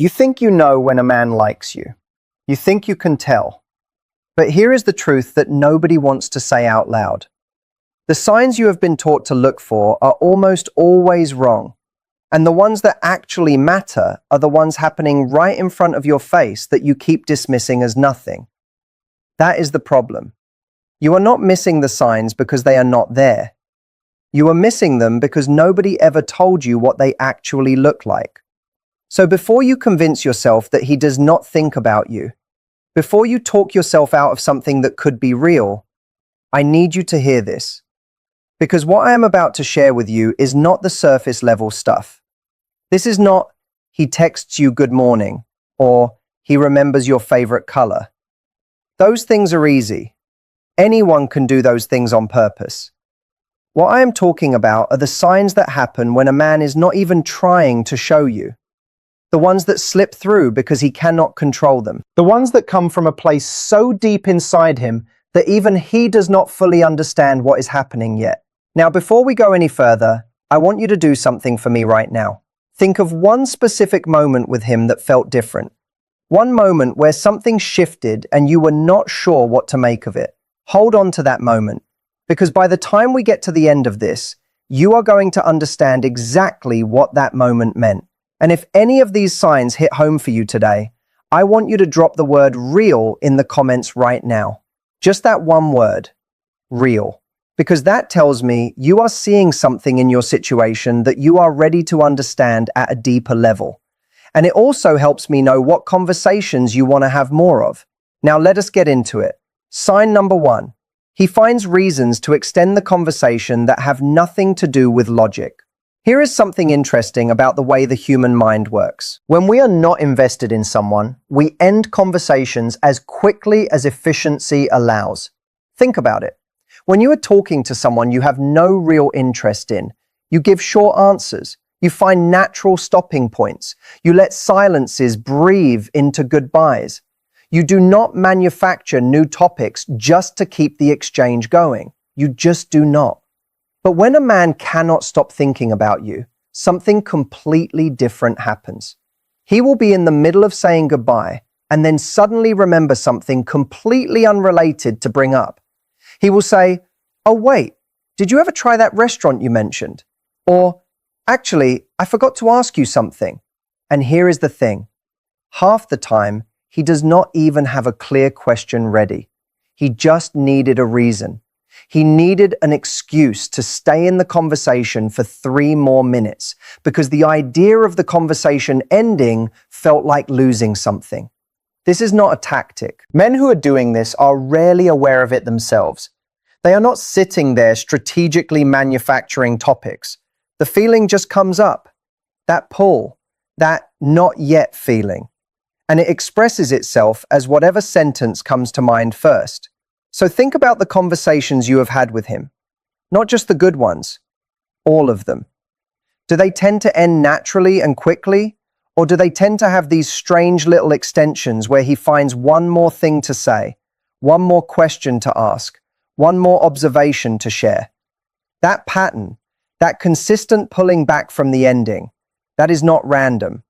You think you know when a man likes you. You think you can tell. But here is the truth that nobody wants to say out loud. The signs you have been taught to look for are almost always wrong. And the ones that actually matter are the ones happening right in front of your face that you keep dismissing as nothing. That is the problem. You are not missing the signs because they are not there. You are missing them because nobody ever told you what they actually look like. So before you convince yourself that he does not think about you, before you talk yourself out of something that could be real, I need you to hear this. Because what I am about to share with you is not the surface level stuff. This is not, he texts you good morning, or he remembers your favorite color. Those things are easy. Anyone can do those things on purpose. What I am talking about are the signs that happen when a man is not even trying to show you. The ones that slip through because he cannot control them. The ones that come from a place so deep inside him that even he does not fully understand what is happening yet. Now, before we go any further, I want you to do something for me right now. Think of one specific moment with him that felt different. One moment where something shifted and you were not sure what to make of it. Hold on to that moment, because by the time we get to the end of this, you are going to understand exactly what that moment meant. And if any of these signs hit home for you today, I want you to drop the word real in the comments right now. Just that one word, real. Because that tells me you are seeing something in your situation that you are ready to understand at a deeper level. And it also helps me know what conversations you want to have more of. Now let us get into it. Sign number 1. He finds reasons to extend the conversation that have nothing to do with logic. Here is something interesting about the way the human mind works. When we are not invested in someone, we end conversations as quickly as efficiency allows. Think about it. When you are talking to someone you have no real interest in, you give short answers. You find natural stopping points. You let silences breathe into goodbyes. You do not manufacture new topics just to keep the exchange going. You just do not. But when a man cannot stop thinking about you, something completely different happens. He will be in the middle of saying goodbye and then suddenly remember something completely unrelated to bring up. He will say, "Oh wait, did you ever try that restaurant you mentioned?" Or, "Actually, I forgot to ask you something." And here is the thing. Half the time, he does not even have a clear question ready. He just needed a reason. He needed an excuse to stay in the conversation for 3 more minutes because the idea of the conversation ending felt like losing something. This is not a tactic. Men who are doing this are rarely aware of it themselves. They are not sitting there strategically manufacturing topics. The feeling just comes up. That pull, that not yet feeling. And it expresses itself as whatever sentence comes to mind first. So think about the conversations you have had with him. Not just the good ones, all of them. Do they tend to end naturally and quickly? Or do they tend to have these strange little extensions where he finds one more thing to say, one more question to ask, one more observation to share? That pattern, that consistent pulling back from the ending, that is not random.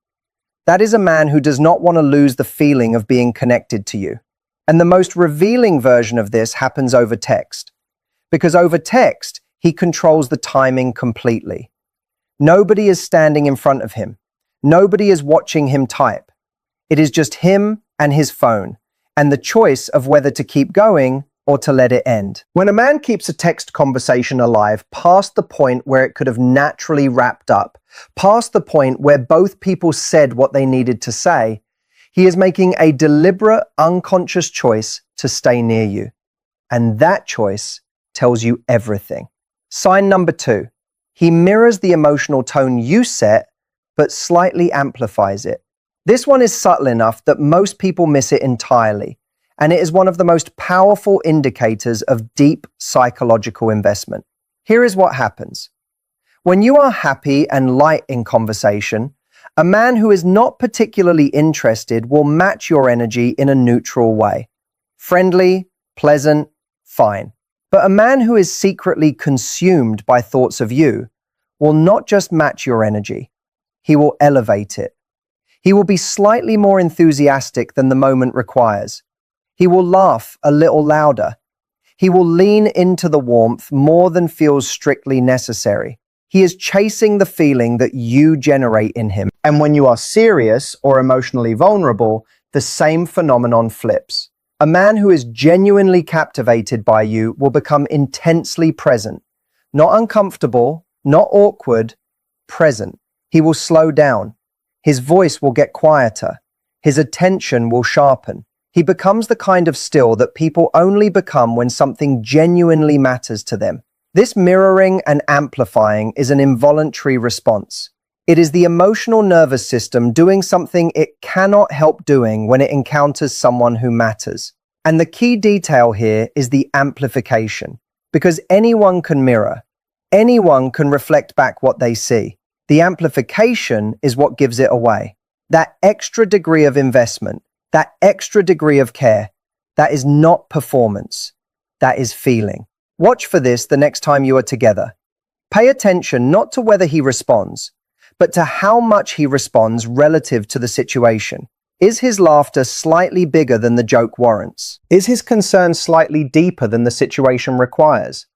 That is a man who does not want to lose the feeling of being connected to you. And the most revealing version of this happens over text. Because over text, he controls the timing completely. Nobody is standing in front of him. Nobody is watching him type. It is just him and his phone, and the choice of whether to keep going or to let it end. When a man keeps a text conversation alive past the point where it could have naturally wrapped up, past the point where both people said what they needed to say, he is making a deliberate, unconscious choice to stay near you. And that choice tells you everything. Sign number 2. He mirrors the emotional tone you set, but slightly amplifies it. This one is subtle enough that most people miss it entirely, and it is one of the most powerful indicators of deep psychological investment. Here is what happens. When you are happy and light in conversation, a man who is not particularly interested will match your energy in a neutral way. Friendly, pleasant, fine. But a man who is secretly consumed by thoughts of you will not just match your energy. He will elevate it. He will be slightly more enthusiastic than the moment requires. He will laugh a little louder. He will lean into the warmth more than feels strictly necessary. He is chasing the feeling that you generate in him. And when you are serious or emotionally vulnerable, the same phenomenon flips. A man who is genuinely captivated by you will become intensely present. Not uncomfortable, not awkward, present. He will slow down. His voice will get quieter. His attention will sharpen. He becomes the kind of still that people only become when something genuinely matters to them. This mirroring and amplifying is an involuntary response. It is the emotional nervous system doing something it cannot help doing when it encounters someone who matters. And the key detail here is the amplification. Because anyone can mirror. Anyone can reflect back what they see. The amplification is what gives it away. That extra degree of investment, that extra degree of care, that is not performance. That is feeling. Watch for this the next time you are together. Pay attention not to whether he responds, but to how much he responds relative to the situation. Is his laughter slightly bigger than the joke warrants? Is his concern slightly deeper than the situation requires?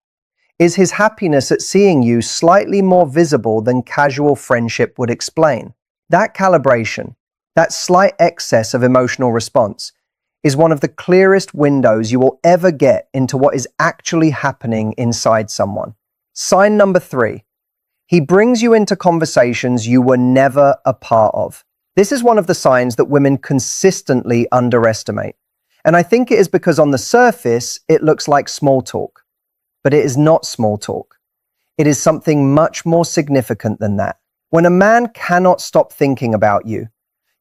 Is his happiness at seeing you slightly more visible than casual friendship would explain? That calibration, that slight excess of emotional response, is one of the clearest windows you will ever get into what is actually happening inside someone. Sign number 3. He brings you into conversations you were never a part of. This is one of the signs that women consistently underestimate. And I think it is because on the surface, it looks like small talk. But it is not small talk. It is something much more significant than that. When a man cannot stop thinking about you,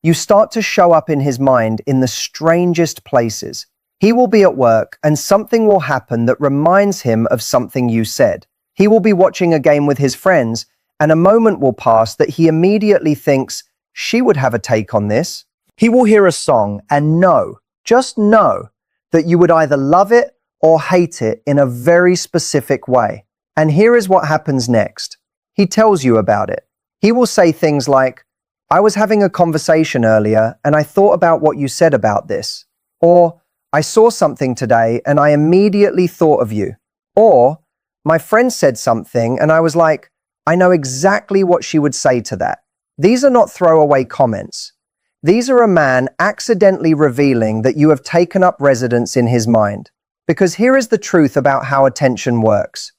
you start to show up in his mind in the strangest places. He will be at work and something will happen that reminds him of something you said. He will be watching a game with his friends and a moment will pass that he immediately thinks, she would have a take on this. He will hear a song and know, just know, that you would either love it or hate it in a very specific way. And here is what happens next. He tells you about it. He will say things like, I was having a conversation earlier and I thought about what you said about this. Or, I saw something today and I immediately thought of you. Or, my friend said something and I was like, I know exactly what she would say to that. These are not throwaway comments. These are a man accidentally revealing that you have taken up residence in his mind. Because here is the truth about how attention works.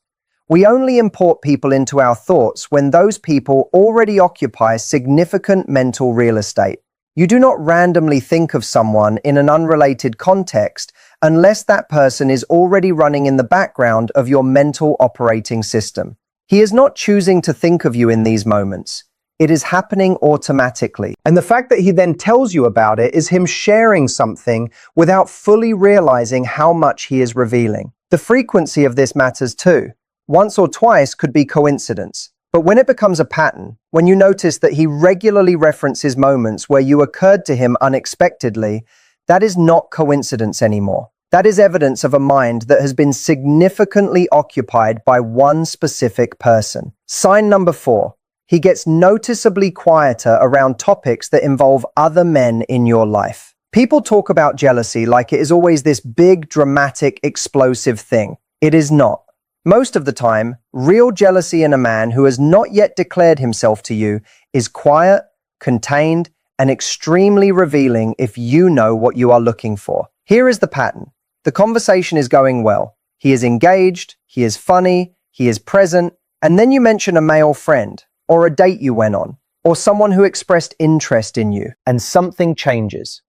We only import people into our thoughts when those people already occupy significant mental real estate. You do not randomly think of someone in an unrelated context unless that person is already running in the background of your mental operating system. He is not choosing to think of you in these moments. It is happening automatically. And the fact that he then tells you about it is him sharing something without fully realizing how much he is revealing. The frequency of this matters too. Once or twice could be coincidence. But when it becomes a pattern, when you notice that he regularly references moments where you occurred to him unexpectedly, that is not coincidence anymore. That is evidence of a mind that has been significantly occupied by one specific person. Sign number 4. He gets noticeably quieter around topics that involve other men in your life. People talk about jealousy like it is always this big, dramatic, explosive thing. It is not. Most of the time, real jealousy in a man who has not yet declared himself to you is quiet, contained, and extremely revealing if you know what you are looking for. Here is the pattern. The conversation is going well. He is engaged, he is funny, he is present, and then you mention a male friend, or a date you went on, or someone who expressed interest in you, and something changes.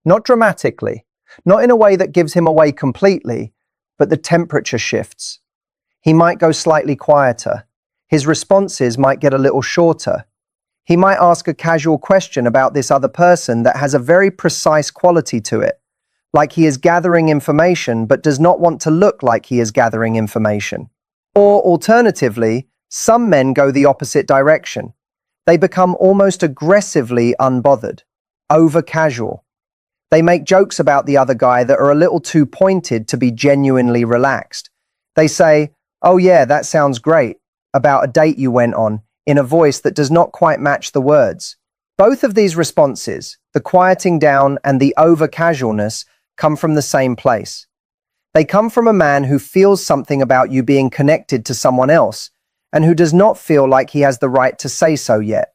Not dramatically, not in a way that gives him away completely, but the temperature shifts. He might go slightly quieter. His responses might get a little shorter. He might ask a casual question about this other person that has a very precise quality to it, like he is gathering information but does not want to look like he is gathering information. Or alternatively, some men go the opposite direction. They become almost aggressively unbothered, over-casual. They make jokes about the other guy that are a little too pointed to be genuinely relaxed. They say, "Oh yeah, that sounds great," about a date you went on, in a voice that does not quite match the words. Both of these responses, the quieting down and the over-casualness, come from the same place. They come from a man who feels something about you being connected to someone else, and who does not feel like he has the right to say so yet.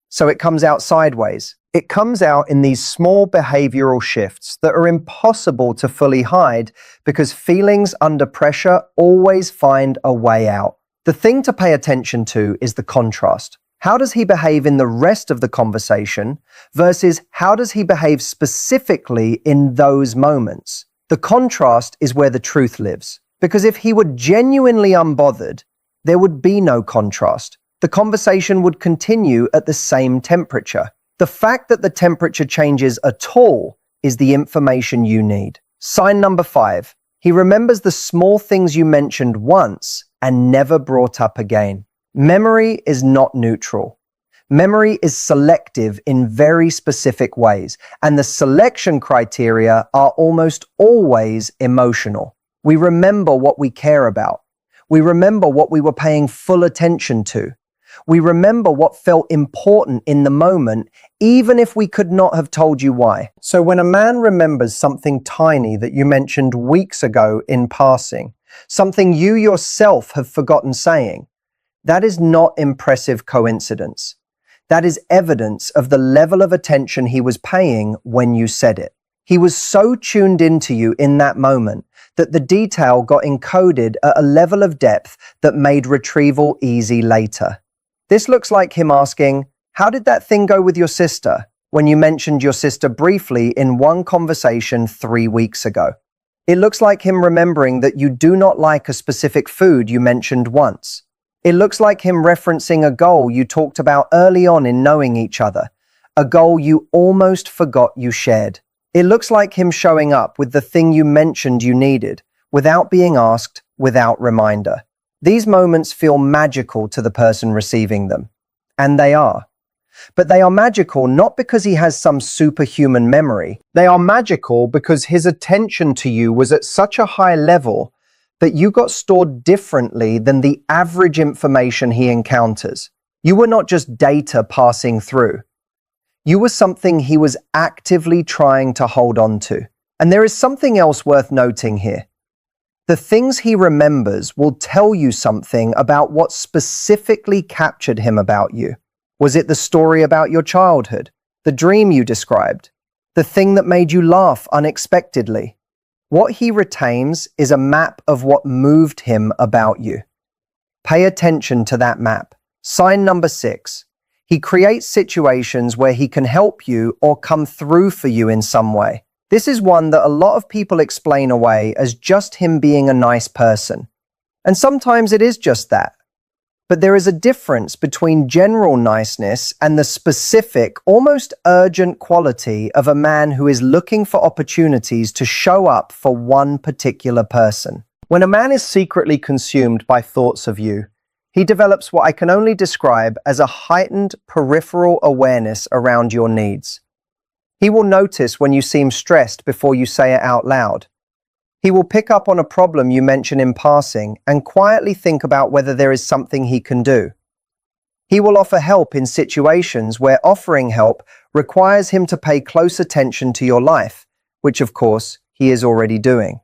So it comes out sideways. It comes out in these small behavioral shifts that are impossible to fully hide because feelings under pressure always find a way out. The thing to pay attention to is the contrast. How does he behave in the rest of the conversation versus how does he behave specifically in those moments? The contrast is where the truth lives. Because if he were genuinely unbothered, there would be no contrast. The conversation would continue at the same temperature. The fact that the temperature changes at all is the information you need. Sign number 5. He remembers the small things you mentioned once and never brought up again. Memory is not neutral. Memory is selective in very specific ways, and the selection criteria are almost always emotional. We remember what we care about. We remember what we were paying full attention to. We remember what felt important in the moment, even if we could not have told you why. So when a man remembers something tiny that you mentioned weeks ago in passing, something you yourself have forgotten saying, that is not impressive coincidence. That is evidence of the level of attention he was paying when you said it. He was so tuned into you in that moment that the detail got encoded at a level of depth that made retrieval easy later. This looks like him asking, "How did that thing go with your sister?" when you mentioned your sister briefly in one conversation 3 weeks ago. It looks like him remembering that you do not like a specific food you mentioned once. It looks like him referencing a goal you talked about early on in knowing each other, a goal you almost forgot you shared. It looks like him showing up with the thing you mentioned you needed, without being asked, without reminder. These moments feel magical to the person receiving them. And they are. But they are magical not because he has some superhuman memory. They are magical because his attention to you was at such a high level that you got stored differently than the average information he encounters. You were not just data passing through. You were something he was actively trying to hold on to. And there is something else worth noting here. The things he remembers will tell you something about what specifically captured him about you. Was it the story about your childhood? The dream you described? The thing that made you laugh unexpectedly? What he retains is a map of what moved him about you. Pay attention to that map. Sign number 6. He creates situations where he can help you or come through for you in some way. This is one that a lot of people explain away as just him being a nice person. And sometimes it is just that. But there is a difference between general niceness and the specific, almost urgent quality of a man who is looking for opportunities to show up for one particular person. When a man is secretly consumed by thoughts of you, he develops what I can only describe as a heightened peripheral awareness around your needs. He will notice when you seem stressed before you say it out loud. He will pick up on a problem you mention in passing and quietly think about whether there is something he can do. He will offer help in situations where offering help requires him to pay close attention to your life, which of course he is already doing.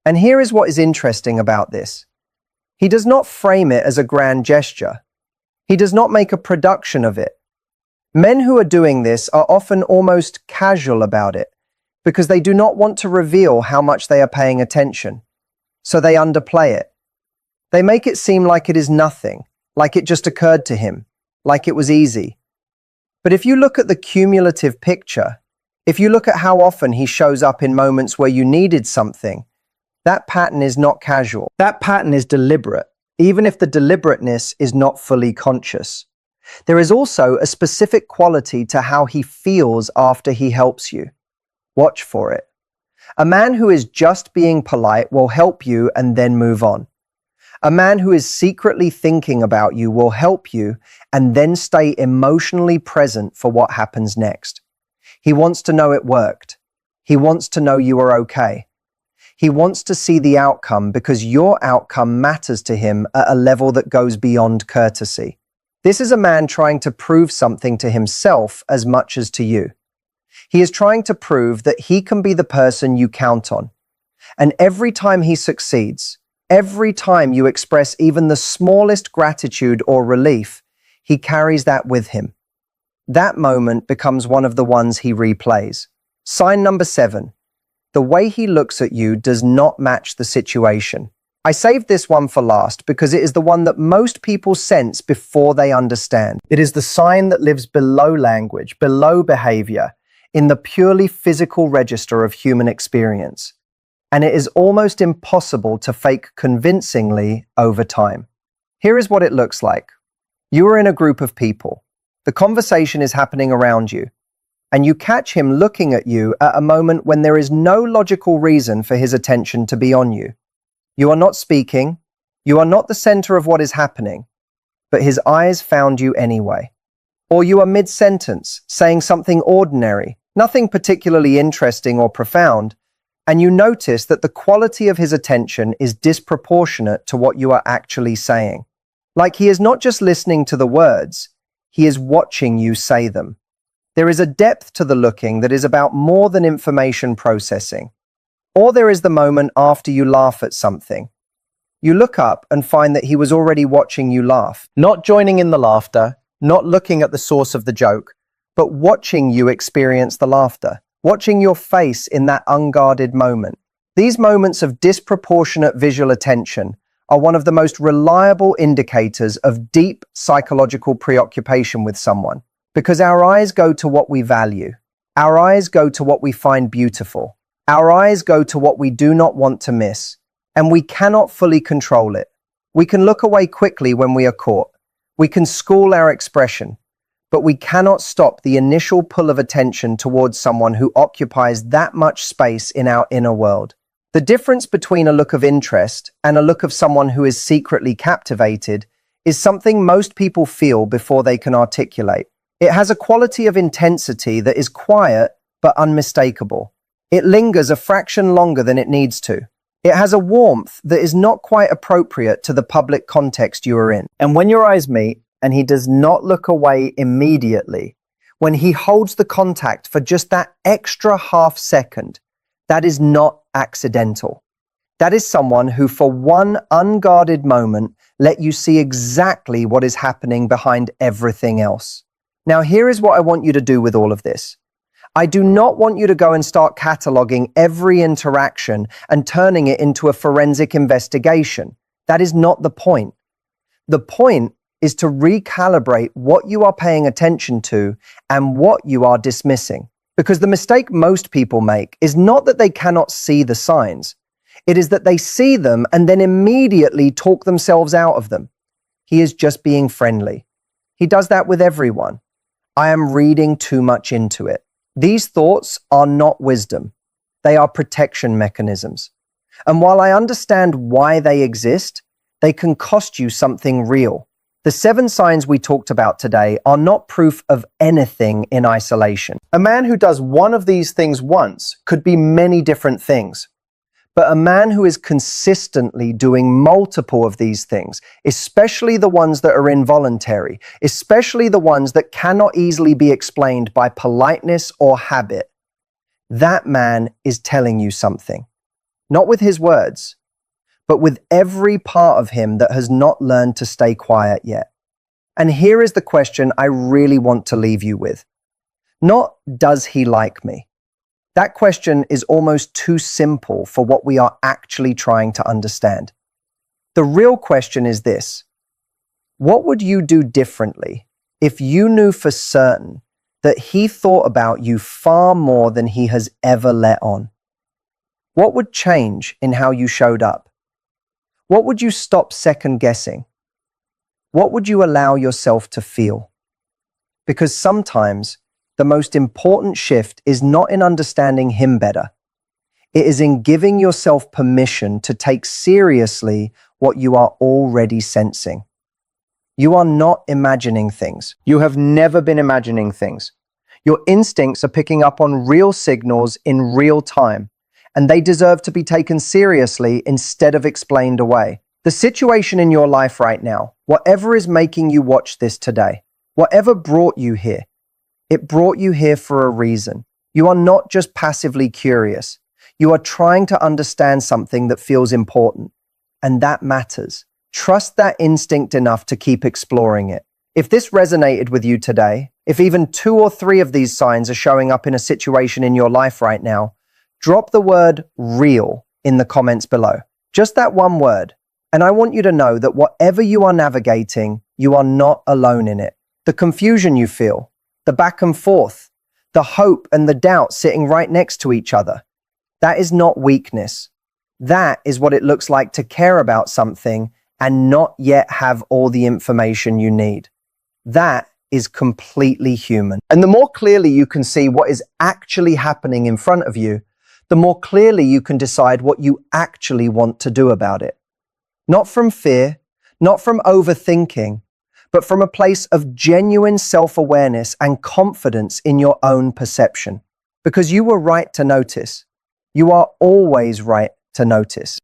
And here is what is interesting about this. He does not frame it as a grand gesture. He does not make a production of it. Men who are doing this are often almost casual about it because they do not want to reveal how much they are paying attention. So they underplay it. They make it seem like it is nothing, like it just occurred to him, like it was easy. But if you look at the cumulative picture, if you look at how often he shows up in moments where you needed something, that pattern is not casual. That pattern is deliberate, even if the deliberateness is not fully conscious. There is also a specific quality to how he feels after he helps you. Watch for it. A man who is just being polite will help you and then move on. A man who is secretly thinking about you will help you and then stay emotionally present for what happens next. He wants to know it worked. He wants to know you are okay. He wants to see the outcome because your outcome matters to him at a level that goes beyond courtesy. This is a man trying to prove something to himself as much as to you. He is trying to prove that he can be the person you count on. And every time he succeeds, every time you express even the smallest gratitude or relief, he carries that with him. That moment becomes one of the ones he replays. Sign number 7. The way he looks at you does not match the situation. I saved this one for last because it is the one that most people sense before they understand. It is the sign that lives below language, below behavior, in the purely physical register of human experience. And it is almost impossible to fake convincingly over time. Here is what it looks like. You are in a group of people. The conversation is happening around you, and you catch him looking at you at a moment when there is no logical reason for his attention to be on you. You are not speaking, you are not the center of what is happening, but his eyes found you anyway. Or you are mid-sentence, saying something ordinary, nothing particularly interesting or profound, and you notice that the quality of his attention is disproportionate to what you are actually saying. Like he is not just listening to the words, he is watching you say them. There is a depth to the looking that is about more than information processing. Or there is the moment after you laugh at something. You look up and find that he was already watching you laugh, not joining in the laughter, not looking at the source of the joke, but watching you experience the laughter, watching your face in that unguarded moment. These moments of disproportionate visual attention are one of the most reliable indicators of deep psychological preoccupation with someone, because our eyes go to what we value. Our eyes go to what we find beautiful. Our eyes go to what we do not want to miss, and we cannot fully control it. We can look away quickly when we are caught. We can school our expression, but we cannot stop the initial pull of attention towards someone who occupies that much space in our inner world. The difference between a look of interest and a look of someone who is secretly captivated is something most people feel before they can articulate. It has a quality of intensity that is quiet but unmistakable. It lingers a fraction longer than it needs to. It has a warmth that is not quite appropriate to the public context you are in. And when your eyes meet and he does not look away immediately, when he holds the contact for just that extra half second, that is not accidental. That is someone who for one unguarded moment let you see exactly what is happening behind everything else. Now here is what I want you to do with all of this. I do not want you to go and start cataloging every interaction and turning it into a forensic investigation. That is not the point. The point is to recalibrate what you are paying attention to and what you are dismissing. Because the mistake most people make is not that they cannot see the signs. It is that they see them and then immediately talk themselves out of them. He is just being friendly. He does that with everyone. I am reading too much into it. These thoughts are not wisdom. They are protection mechanisms. And while I understand why they exist, they can cost you something real. The 7 signs we talked about today are not proof of anything in isolation. A man who does one of these things once could be many different things. But a man who is consistently doing multiple of these things, especially the ones that are involuntary, especially the ones that cannot easily be explained by politeness or habit, that man is telling you something. Not with his words, but with every part of him that has not learned to stay quiet yet. And here is the question I really want to leave you with. Not, does he like me? That question is almost too simple for what we are actually trying to understand. The real question is this: what would you do differently if you knew for certain that he thought about you far more than he has ever let on? What would change in how you showed up? What would you stop second guessing? What would you allow yourself to feel? Because sometimes the most important shift is not in understanding him better. It is in giving yourself permission to take seriously what you are already sensing. You are not imagining things. You have never been imagining things. Your instincts are picking up on real signals in real time, and they deserve to be taken seriously instead of explained away. The situation in your life right now, whatever is making you watch this today, whatever brought you here, it brought you here for a reason. You are not just passively curious. You are trying to understand something that feels important, and that matters. Trust that instinct enough to keep exploring it. If this resonated with you today, if even 2 or 3 of these signs are showing up in a situation in your life right now, drop the word real in the comments below. Just that one word. And I want you to know that whatever you are navigating, you are not alone in it. The confusion you feel, the back and forth, the hope and the doubt sitting right next to each other, that is not weakness. That is what it looks like to care about something and not yet have all the information you need. That is completely human. And the more clearly you can see what is actually happening in front of you, the more clearly you can decide what you actually want to do about it. Not from fear, not from overthinking, but from a place of genuine self-awareness and confidence in your own perception. Because you were right to notice. You are always right to notice.